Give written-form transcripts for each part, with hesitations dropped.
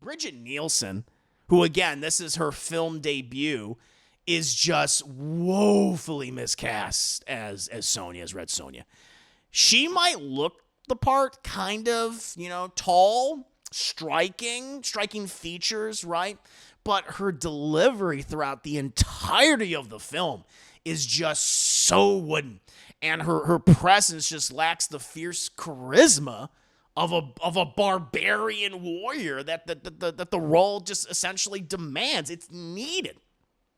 Brigitte Nielsen, who, again, this is her film debut, is just woefully miscast as Sonja, as Red Sonja. She might look the part, kind of, tall, striking features, right? But her delivery throughout the entirety of the film is just so wooden. And her presence just lacks the fierce charisma of a barbarian warrior that the role just essentially demands. It's needed.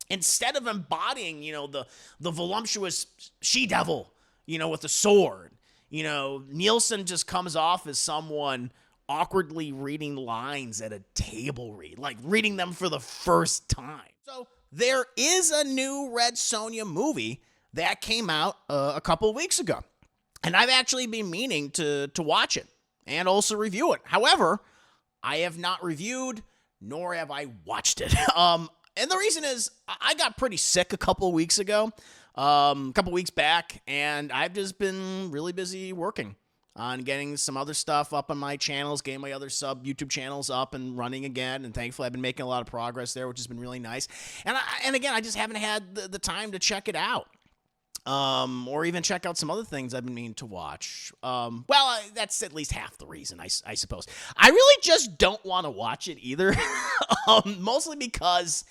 Instead of embodying, the voluptuous she-devil, with a sword, Nielsen just comes off as someone awkwardly reading lines at a table read, like reading them for the first time. So there is a new Red Sonja movie that came out a couple of weeks ago, and I've actually been meaning to watch it and also review it. However, I have not reviewed nor have I watched it. And the reason is I got pretty sick a couple of weeks ago, a couple of weeks back, and I've just been really busy working on getting some other stuff up on my channels, getting my other YouTube channels up and running again, and thankfully I've been making a lot of progress there, which has been really nice. And again, I just haven't had the time to check it out. Or even check out some other things I've been meaning to watch. That's at least half the reason, I suppose. I really just don't want to watch it either, mostly because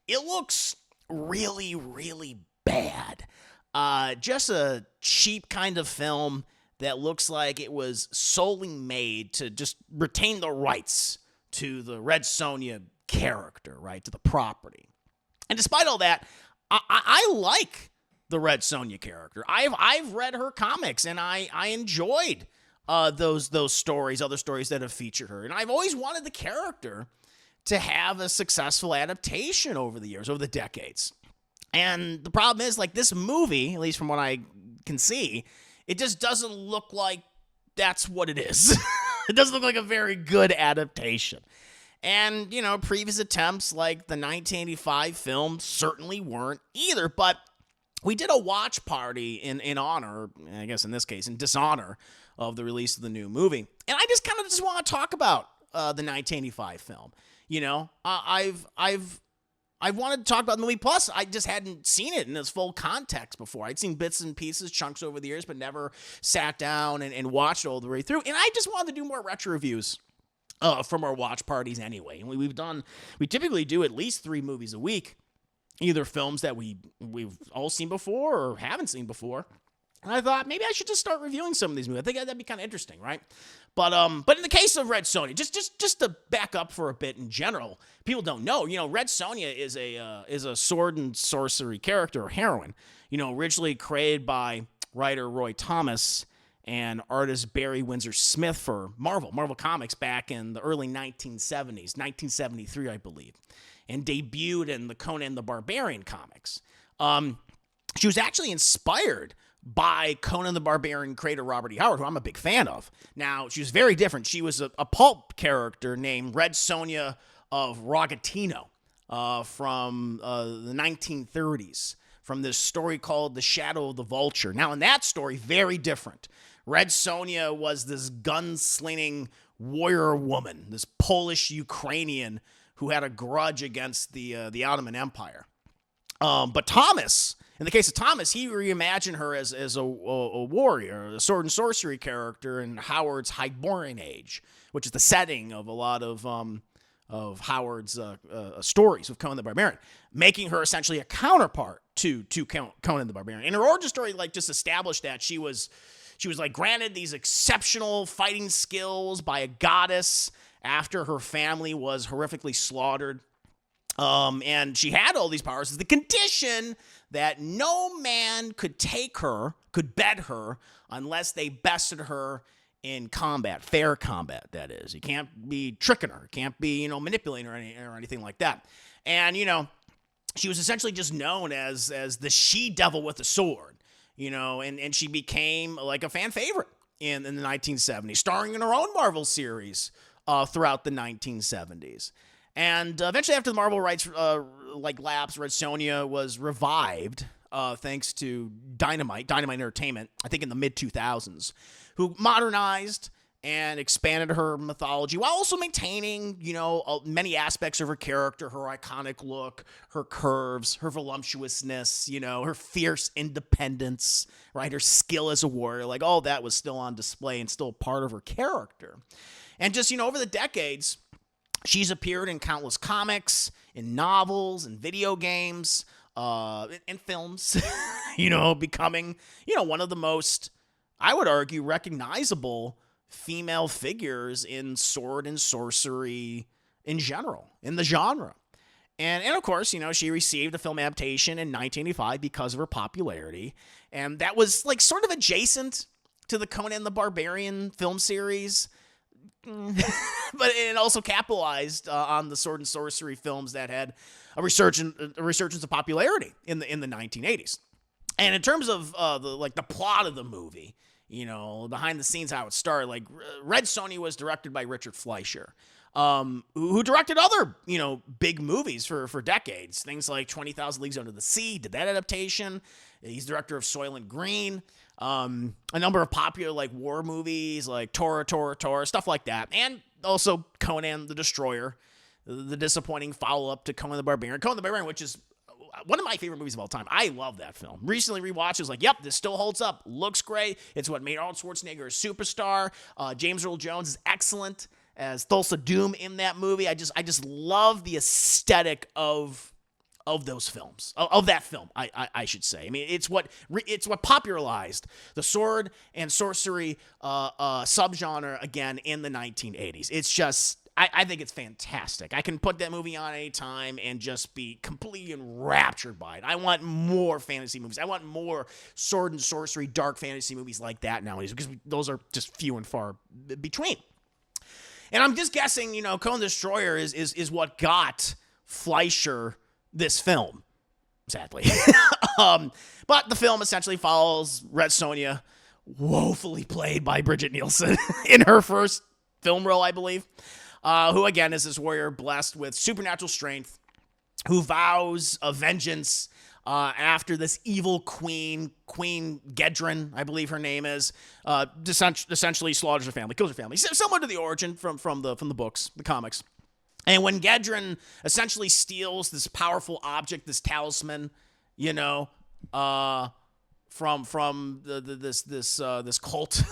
it looks really, really bad. Just a cheap kind of film that looks like it was solely made to just retain the rights to the Red Sonja character, right, to the property. And despite all that, I like the Red Sonja character. I've read her comics, and I enjoyed those stories, other stories that have featured her. And I've always wanted the character to have a successful adaptation over the years, over the decades. And the problem is, like, this movie, at least from what I can see, it just doesn't look like that's what it is. It doesn't look like a very good adaptation. And, previous attempts like the 1985 film certainly weren't either. But we did a watch party in honor, I guess in this case, in dishonor of the release of the new movie. And I just want to talk about the 1985 film. I've wanted to talk about the movie. Plus, I just hadn't seen it in its full context before. I'd seen bits and pieces, chunks over the years, but never sat down and watched it all the way through. And I just wanted to do more retro reviews from our watch parties anyway. And we typically do at least 3 movies a week, either films that we've all seen before or haven't seen before. And I thought maybe I should just start reviewing some of these movies. I think that'd be kind of interesting, right? But in the case of Red Sonja, just to back up for a bit in general, people don't know. Red Sonja is a sword and sorcery character or heroine. Originally created by writer Roy Thomas and artist Barry Windsor Smith for Marvel Comics back in the early 1970s, 1973, I believe, and debuted in the Conan the Barbarian comics. She was actually inspired by Conan the Barbarian creator Robert E. Howard, who I'm a big fan of. Now, she was very different. She was a pulp character named Red Sonja of Rogatino from the 1930s, from this story called The Shadow of the Vulture. Now, in that story, very different. Red Sonja was this gunslinging warrior woman, this Polish-Ukrainian who had a grudge against the Ottoman Empire. But Thomas, in the case of Thomas, he reimagined her as a warrior, a sword and sorcery character in Howard's Hyborian Age, which is the setting of a lot of Howard's stories of Conan the Barbarian, making her essentially a counterpart to Conan the Barbarian. And her origin story just established that she was granted these exceptional fighting skills by a goddess after her family was horrifically slaughtered. And she had all these powers as the condition that no man could bed her unless they bested her in combat, fair combat, that is. You can't be tricking her, can't be, manipulating her or anything like that. And, she was essentially just known as the she-devil with a sword, and she became like a fan favorite in the 1970s, starring in her own Marvel series throughout the 1970s. And eventually, after the Marvel rights lapsed, Red Sonja was revived thanks to Dynamite Entertainment, I think in the mid-2000s, who modernized and expanded her mythology while also maintaining, many aspects of her character, her iconic look, her curves, her voluptuousness, her fierce independence, right? Her skill as a warrior, like all that was still on display and still part of her character. And just, over the decades, she's appeared in countless comics, in novels, in video games, in films, becoming, one of the most, I would argue, recognizable female figures in sword and sorcery in general, in the genre. And of course, she received a film adaptation in 1985 because of her popularity. And that was like sort of adjacent to the Conan the Barbarian film series. But it also capitalized on the sword and sorcery films that had a resurgence of popularity in the 1980s. And in terms of the plot of the movie, behind the scenes how it started, like Red Sonja was directed by Richard Fleischer, who directed other big movies for decades. Things like 20,000 Leagues Under the Sea, did that adaptation. He's director of Soylent Green. A number of popular like war movies like Tora, stuff like that. And also Conan the Destroyer, the disappointing follow-up to Conan the Barbarian. Conan the Barbarian, which is one of my favorite movies of all time. I love that film. Recently rewatched, it was like, yep, this still holds up. Looks great. It's what made Arnold Schwarzenegger a superstar. James Earl Jones is excellent as Thulsa Doom in that movie. I just love the aesthetic of those films, of that film, I should say. I mean, it's what popularized the sword and sorcery subgenre again in the 1980s. It's just, I think it's fantastic. I can put that movie on any time and just be completely enraptured by it. I want more fantasy movies. I want more sword and sorcery, dark fantasy movies like that nowadays, because those are just few and far between. And I'm just guessing, Conan the Destroyer is what got Fleischer this film, sadly. But the film essentially follows Red Sonja, woefully played by Brigitte Nielsen in her first film role, I believe, who again is this warrior blessed with supernatural strength, who vows a vengeance after this evil Queen Gedren, I believe her name is, essentially slaughters her family, kills her family, similar to the origin from the books, the comics. And when Gedren essentially steals this powerful object, this talisman, from this cult,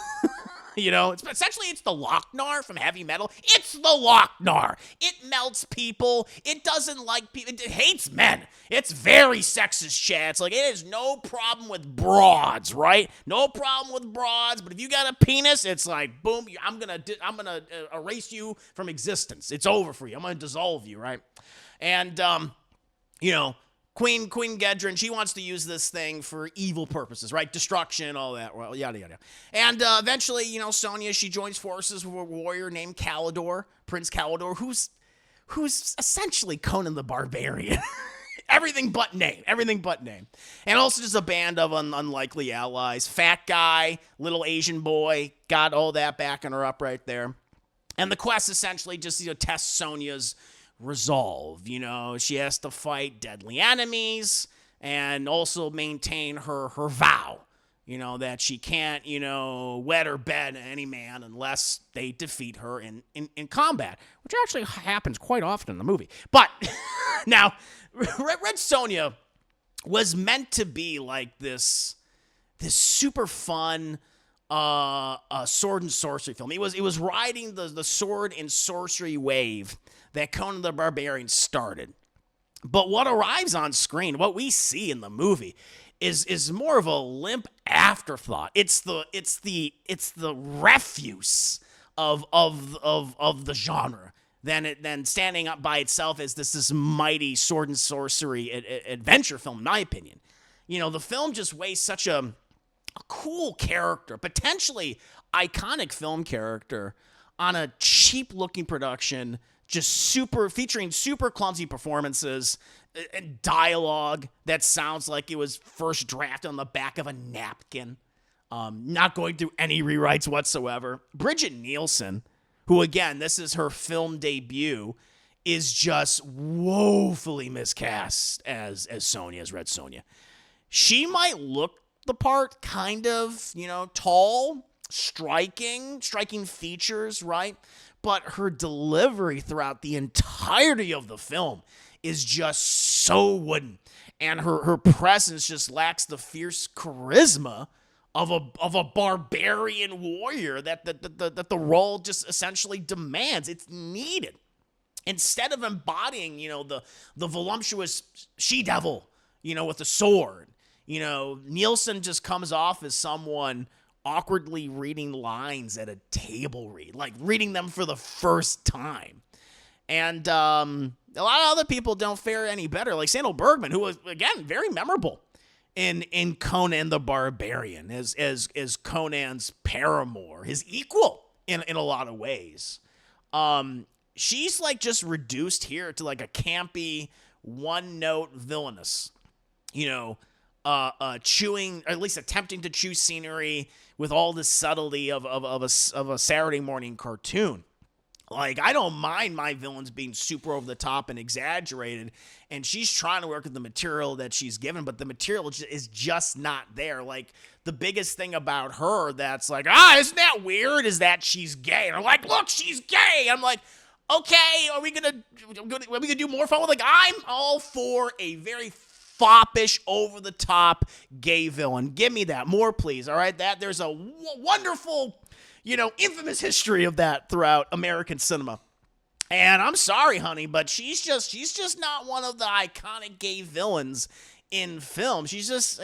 it's the Lochnar from heavy metal. It's the Lochnar. It melts people. It doesn't like people. It hates men. It's very sexist, Chad. It's like, it is no problem with broads, right? No problem with broads. But if you got a penis, it's like, boom, I'm gonna erase you from existence. It's over for you. I'm gonna dissolve you, right? And Queen Gedren, she wants to use this thing for evil purposes, right? Destruction, all that, well, yada, yada. And eventually, Sonja, she joins forces with a warrior named Kalidor, Prince Kalidor, who's essentially Conan the Barbarian. Everything but name. And also just a band of unlikely allies. Fat guy, little Asian boy, got all that backing her up right there. And the quest essentially just, tests Sonja's resolve. She has to fight deadly enemies and also maintain her vow, that she can't, wed or bed any man unless they defeat her in combat, which actually happens quite often in the movie. But now, Red Sonja was meant to be like this super fun sword and sorcery film. It was riding the sword and sorcery wave that Conan the Barbarian started. But what arrives on screen, what we see in the movie, is more of a limp afterthought. It's the refuse of the genre than standing up by itself as this mighty sword and sorcery adventure film, in my opinion. The film just wastes such a cool character, potentially iconic film character, on a cheap-looking production, just featuring super clumsy performances and dialogue that sounds like it was first drafted on the back of a napkin, not going through any rewrites whatsoever. Brigitte Nielsen, who again, this is her film debut, is just woefully miscast as Sonja, as Red Sonja. She might look the part, kind of, tall, striking features, right? But her delivery throughout the entirety of the film is just so wooden. And her presence just lacks the fierce charisma of a barbarian warrior that the role just essentially demands. It's needed. Instead of embodying, the voluptuous she-devil, with a sword, Nielsen just comes off as someone awkwardly reading lines at a table read, like reading them for the first time. And a lot of other people don't fare any better, like Sandahl Bergman, who was, again, very memorable in Conan the Barbarian as Conan's paramour, his equal in a lot of ways. She's like just reduced here to like a campy, one-note villainess, chewing, or at least attempting to chew scenery with all the subtlety of a Saturday morning cartoon. Like, I don't mind my villains being super over the top and exaggerated, and she's trying to work with the material that she's given, but the material is just not there. Like, the biggest thing about her that's like, isn't that weird, is that she's gay. And I'm like, look, she's gay. I'm like, okay, are we gonna do more fun with? Like, I'm all for a very foppish, over-the-top gay villain. Give me that. More, please, all right? There's a wonderful, infamous history of that throughout American cinema. And I'm sorry, honey, but she's just not one of the iconic gay villains in film. She's just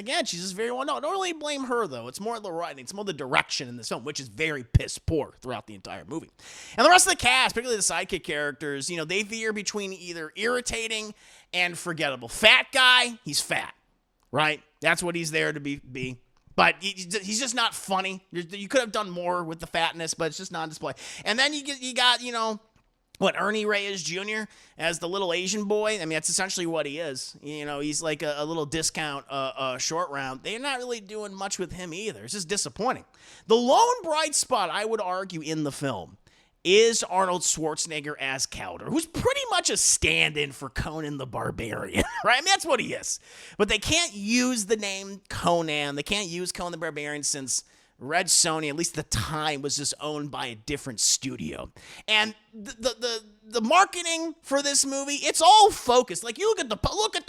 very well known. I don't really blame her, though. It's more the writing. It's more the direction in this film, which is very piss poor throughout the entire movie. And the rest of the cast, particularly the sidekick characters, they veer between either irritating and forgettable. Fat guy, he's fat, right? That's what he's there to be. But he's just not funny. You could have done more with the fatness, but it's just not on display. And then you got Ernie Reyes Jr. as the little Asian boy. I mean, that's essentially what he is. He's like a little discount short round. They're not really doing much with him either. It's just disappointing. The lone bright spot, I would argue, in the film is Arnold Schwarzenegger as Kalidor, who's pretty much a stand-in for Conan the Barbarian, right? I mean, that's what he is. But they can't use the name Conan. They can't use Conan the Barbarian since Red Sonja, at least at the time, was just owned by a different studio. And the marketing for this movie, it's all focused. Like, you look at the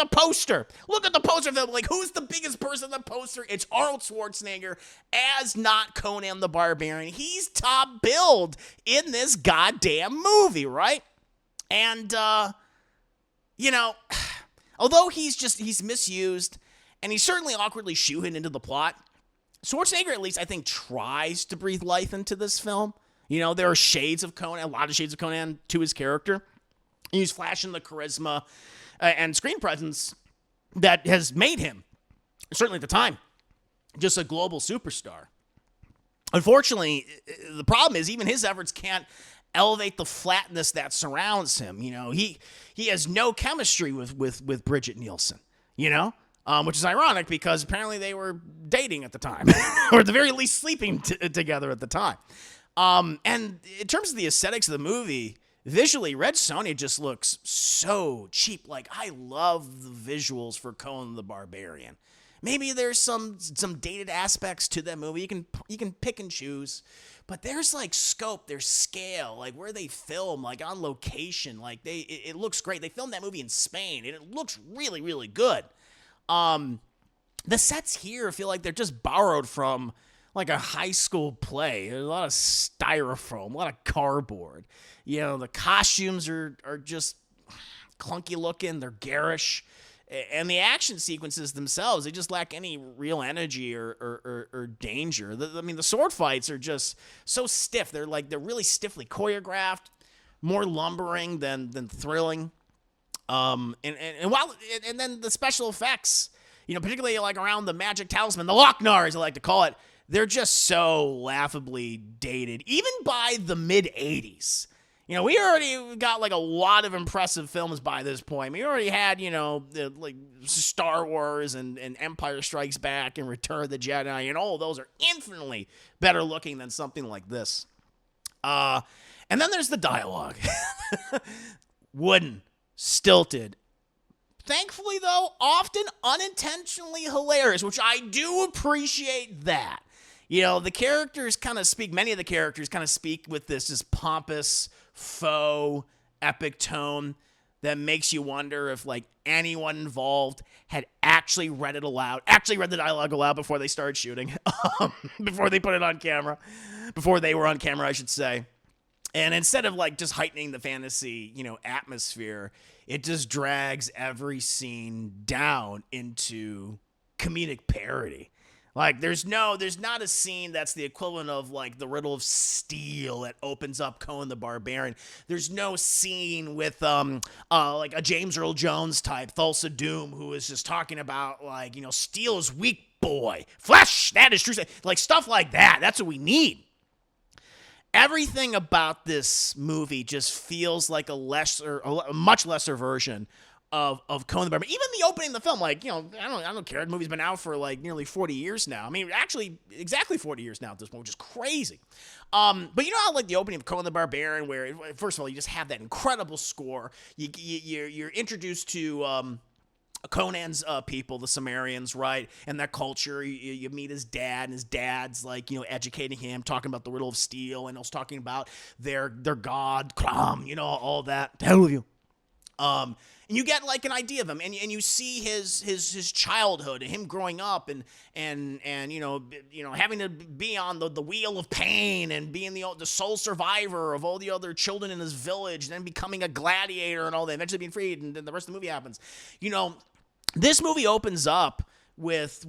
poster. Look at the poster. Like, who's the biggest person in the poster? It's Arnold Schwarzenegger as not Conan the Barbarian. He's top billed in this goddamn movie, right? And, although he's misused, and he's certainly awkwardly shoehorned into the plot, Schwarzenegger, at least, I think, tries to breathe life into this film. There are shades of Conan, a lot of shades of Conan to his character. He's flashing the charisma and screen presence that has made him, certainly at the time, just a global superstar. Unfortunately, the problem is even his efforts can't elevate the flatness that surrounds him. He has no chemistry with Brigitte Nielsen, which is ironic because apparently they were dating at the time, or at the very least sleeping together at the time. And in terms of the aesthetics of the movie, visually, Red Sonja just looks so cheap. Like, I love the visuals for Conan the Barbarian. Maybe there's some dated aspects to that movie. You can pick and choose, but there's like scope, there's scale, like where they film, like on location. Like it looks great. They filmed that movie in Spain, and it looks really, really good. The sets here feel like they're just borrowed from like a high school play. There's a lot of styrofoam, a lot of cardboard. The costumes are just clunky looking. They're garish. And the action sequences themselves, they just lack any real energy or danger. The sword fights are just so stiff. They're really stiffly choreographed, more lumbering than thrilling. And then the special effects, particularly like around the magic talisman, the Lochnar, as I like to call it, they're just so laughably dated, even by the mid-'80s. We already got like a lot of impressive films by this point. We already had, like Star Wars and Empire Strikes Back and Return of the Jedi, and all of those are infinitely better looking than something like this. And then there's the dialogue. Wooden, stilted. Thankfully, though, often unintentionally hilarious, which I do appreciate that. the characters kind of speak, many of the characters kind of speak with this pompous, faux, epic tone that makes you wonder if, like, anyone involved had actually read the dialogue aloud before they started shooting, before they put it on camera, before they were on camera, I should say. And instead of, like, just heightening the fantasy, atmosphere, it just drags every scene down into comedic parody. Like, there's not a scene that's the equivalent of, like, the Riddle of Steel that opens up Conan the Barbarian. There's no scene with, like, a James Earl Jones type, Thulsa Doom, who is just talking about, like, steel is weak, boy. Flesh, that is true. Like, stuff like that. That's what we need. Everything about this movie just feels like a much lesser version of Conan the Barbarian. Even the opening of the film, like, I don't care. The movie's been out for like nearly 40 years now. I mean, actually, exactly 40 years now at this point, which is crazy. But you know how, like, the opening of Conan the Barbarian, where, first of all, you just have that incredible score. You're introduced to Conan's people, the Sumerians, right? And that culture. You meet his dad, and his dad's, like, educating him, talking about the Riddle of Steel, and he's talking about their god, Kram, all that. The hell with you. And you get, like, an idea of him, and you see his childhood and him growing up and having to be on the wheel of pain and being the sole survivor of all the other children in his village, and then becoming a gladiator and all that, eventually being freed, and then the rest of the movie happens. This movie opens up with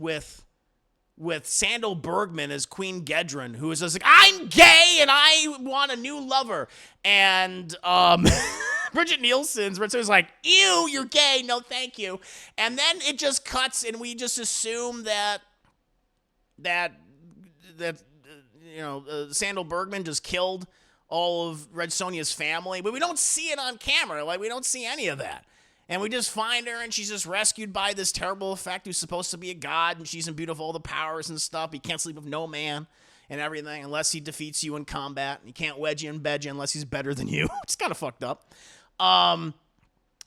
Sandahl Bergman as Queen Gedren, who is just like, I'm gay and I want a new lover, and Brigitte Nielsen's like, ew, you're gay, no thank you. And then it just cuts, and we just assume that Sandahl Bergman just killed all of Red Sonja's family, but we don't see it on camera. Like, we don't see any of that. And we just find her, and she's just rescued by this terrible effect who's supposed to be a god, and she's imbued with all the powers and stuff. He can't sleep with no man and everything unless he defeats you in combat. And he can't wedge you and bed you unless he's better than you. It's kind of fucked up.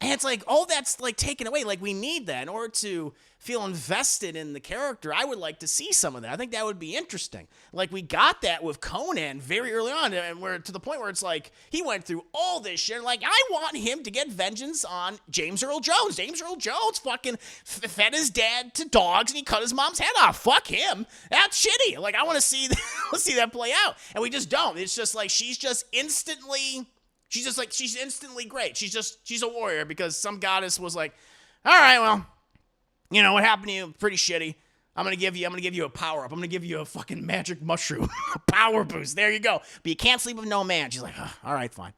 And it's like, all that's, like, taken away. Like, we need that in order to feel invested in the character. I would like to see some of that. I think that would be interesting. Like, we got that with Conan very early on, and we're to the point where it's like, he went through all this shit. Like, I want him to get vengeance on James Earl Jones. James Earl Jones fucking fed his dad to dogs, and he cut his mom's head off. Fuck him. That's shitty. Like, I want to see that play out. And we just don't. It's just like, she's instantly great. She's a warrior because some goddess was like, all right, well, what happened to you? Pretty shitty. I'm gonna give you a power up. I'm gonna give you a fucking magic mushroom, a power boost. There you go. But you can't sleep with no man. She's like, all right, fine.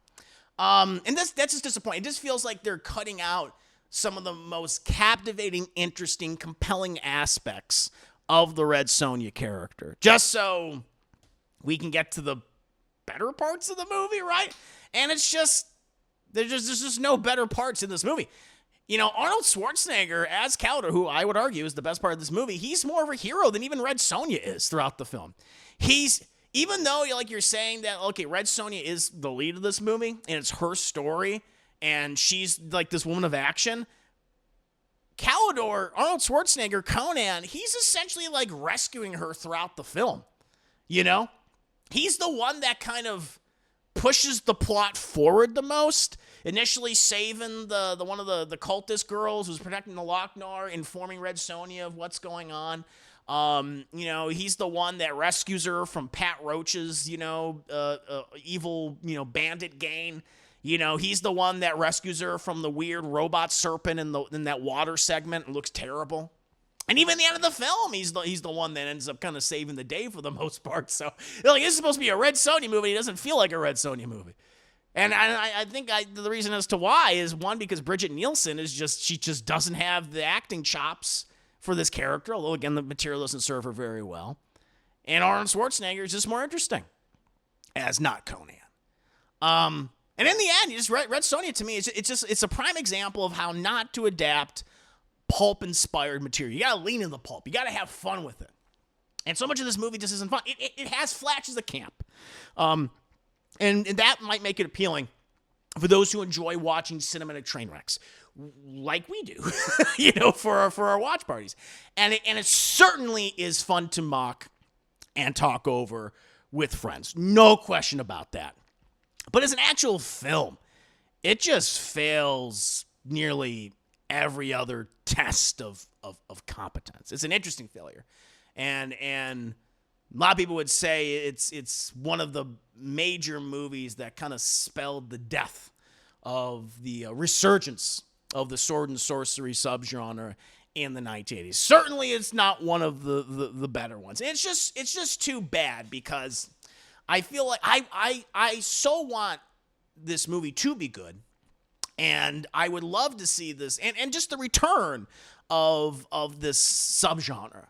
And that's just disappointing. It just feels like they're cutting out some of the most captivating, interesting, compelling aspects of the Red Sonja character, just so we can get to the better parts of the movie, right? And it's just, there's just no better parts in this movie. Arnold Schwarzenegger as Kalidor, who I would argue is the best part of this movie, he's more of a hero than even Red Sonja is throughout the film. Even though, like, you're saying that, okay, Red Sonja is the lead of this movie, and it's her story, and she's, like, this woman of action, Kalidor, Arnold Schwarzenegger, Conan, he's essentially, like, rescuing her throughout the film. He's the one that kind of pushes the plot forward the most, initially saving the one of the cultist girls who's protecting the Lochnar, informing Red Sonja of what's going on. He's the one that rescues her from Pat Roach's, evil, bandit gang. He's the one that rescues her from the weird robot serpent in that water segment. It looks terrible. And even at the end of the film, he's the one that ends up kind of saving the day for the most part. So, like, this is supposed to be a Red Sonja movie. It doesn't feel like a Red Sonja movie. And I think the reason as to why is, one, because Brigitte Nielsen she just doesn't have the acting chops for this character, although, again, the material doesn't serve her very well. And Arnold Schwarzenegger is just more interesting as not Conan. And in the end, Red Sonja, to me, it's a prime example of how not to adapt pulp-inspired material. You gotta lean in the pulp. You gotta have fun with it. And so much of this movie just isn't fun. It has flashes of camp. And that might make it appealing for those who enjoy watching cinematic train wrecks, like we do, for our watch parties. And it certainly is fun to mock and talk over with friends. No question about that. But as an actual film, it just fails nearly every other test of competence. It's an interesting failure. And a lot of people would say it's one of the major movies that kind of spelled the death of the resurgence of the sword and sorcery subgenre in the 1980s. Certainly it's not one of the better ones. It's just too bad, because I feel like I so want this movie to be good, and I would love to see this and just the return of this subgenre,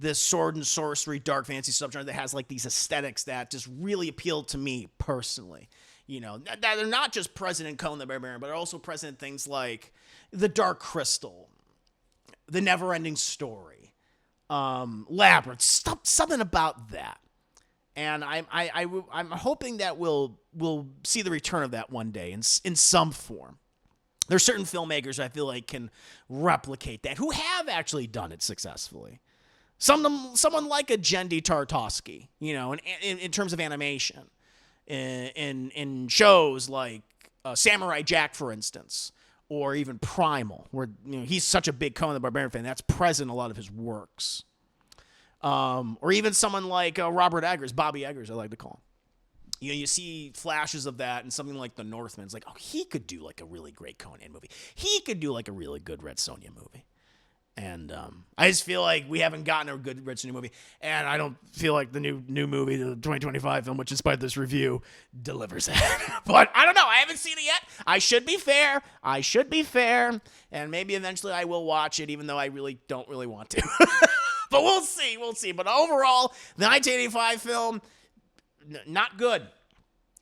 this sword and sorcery dark fantasy subgenre that has like these aesthetics that just really appeal to me personally. You know, that they're not just present in Conan the Barbarian, but are also present in things like The Dark Crystal, The Never-Ending Story, Labyrinth, something about that. And I'm hoping that we'll see the return of that one day in some form. There's certain filmmakers I feel like can replicate that, who have actually done it successfully. Someone like a Genndy Tartakovsky, you know, in terms of animation, in shows like Samurai Jack, for instance, or even Primal, where he's such a big Conan the Barbarian fan that's present in a lot of his works. Or even someone like Robert Eggers, Bobby Eggers, I like to call him. You see flashes of that in something like The Northman. It's like, oh, he could do like a really great Conan movie. He could do like a really good Red Sonja movie. And I just feel like we haven't gotten a good Red Sonja movie. And I don't feel like the new movie, the 2025 film, which despite this review, delivers that. But I don't know. I haven't seen it yet. I should be fair. And maybe eventually I will watch it, even though I really don't really want to. But we'll see. But overall, the 1985 film, not good.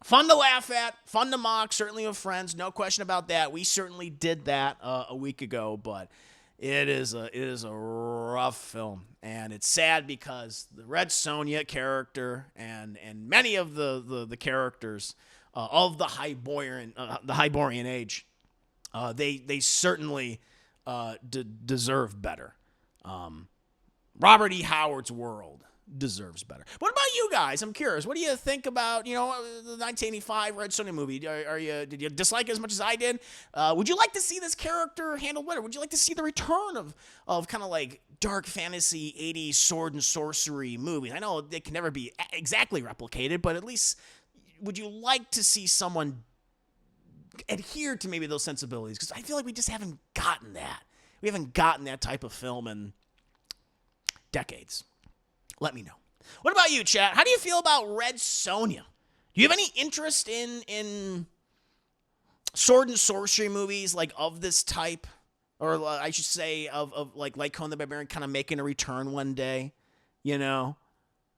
Fun to laugh at, fun to mock, certainly with friends, no question about that. We certainly did that a week ago, but it is a rough film, and it's sad because the Red Sonja character and many of the characters of the Hyborian age, they certainly deserve better. Robert E. Howard's world deserves better. What about you guys? I'm curious. What do you think about, the 1985 Red Sonja movie? Did you dislike it as much as I did? Would you like to see this character handled better? Would you like to see the return of kind of like dark fantasy 80s sword and sorcery movies? I know they can never be exactly replicated, but at least would you like to see someone adhere to maybe those sensibilities? Because I feel like we just haven't gotten that. We haven't gotten that type of film in decades. Let me know. What about you, chat? How do you feel about Red Sonja? Do you have any interest in sword and sorcery movies like of this type? Or I should say of like Conan the Barbarian kind of making a return one day, And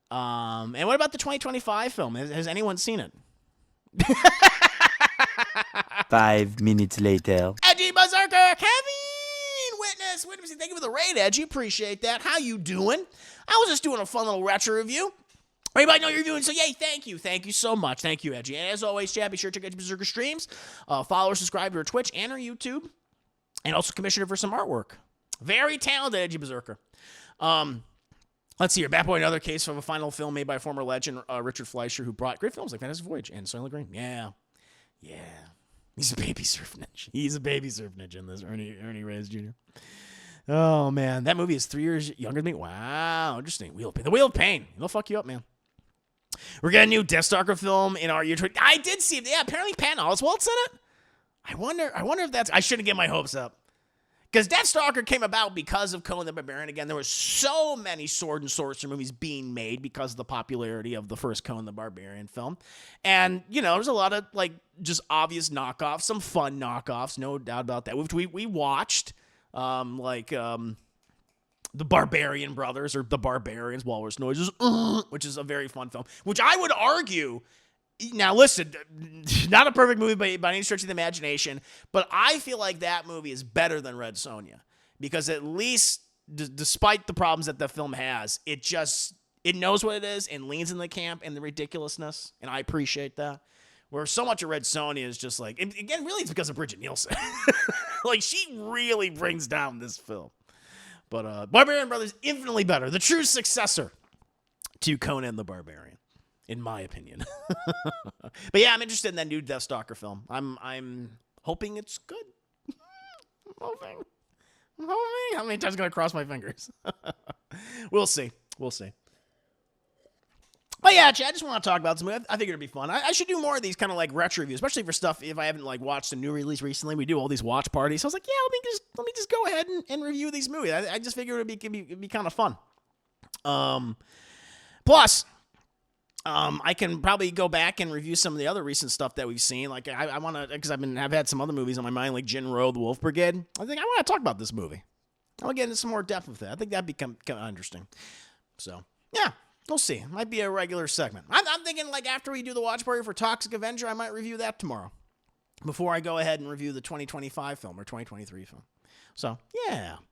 what about the 2025 film? Has anyone seen it? 5 minutes later. Edgy Berserker, Kevin! Witness, thank you for the raid, Edgy. Appreciate that. How you doing? I was just doing a fun little retro review. Everybody know you're doing, so yay, thank you. Thank you so much. Thank you, Edgy. And as always, chat, be sure to check out Berserker streams. Follow or subscribe to her Twitch and her YouTube. And also commission her for some artwork. Very talented, Edgy Berserker. Let's see here. Bat Boy, another case of a final film made by former legend Richard Fleischer, who brought great films like Fantasy Voyage and Soylent Green. Yeah. He's a baby surf ninja in this, Ernie Reyes Jr. Oh, man. That movie is 3 years younger than me. Wow. Interesting. The Wheel of Pain. It'll fuck you up, man. We're getting a new Deathstalker film in our year. I did see it. Yeah, apparently Patton Oswalt's in it. I wonder if that's... I shouldn't get my hopes up. Because Deathstalker came about because of Conan the Barbarian. Again, there were so many sword and sorcery movies being made because of the popularity of the first Conan the Barbarian film. And, there's a lot of, just obvious knockoffs, some fun knockoffs, no doubt about that, which we watched, the Barbarian Brothers, or The Barbarians, Walrus Noises, which is a very fun film, which I would argue... Now, listen, not a perfect movie by any stretch of the imagination, but I feel like that movie is better than Red Sonja because at least, despite the problems that the film has, it knows what it is and leans in the camp and the ridiculousness, and I appreciate that. Where so much of Red Sonja is just like, and again, really it's because of Brigitte Nielsen. She really brings down this film. But Barbarian Brothers, infinitely better. The true successor to Conan the Barbarian, in my opinion. But yeah, I'm interested in that new Deathstalker film. I'm hoping it's good. I'm hoping. How many times am I gonna cross my fingers? We'll see. But yeah, Chad, I just want to talk about this movie. I think it'd be fun. I should do more of these kind of like retro reviews, especially for stuff if I haven't like watched a new release recently. We do all these watch parties. So I was like, yeah, let me just go ahead and review these movies. I just figured it'd be kind of fun. Plus, I can probably go back and review some of the other recent stuff that we've seen. Like I want to, because I've had some other movies on my mind, like Jinro, The Wolf Brigade. I think I want to talk about this movie. I'll get into some more depth with it. I think that'd become kind of interesting. So yeah. We'll see. Might be a regular segment. I'm thinking like after we do the watch party for Toxic Avenger, I might review that tomorrow before I go ahead and review the 2025 film or 2023 film. So, yeah.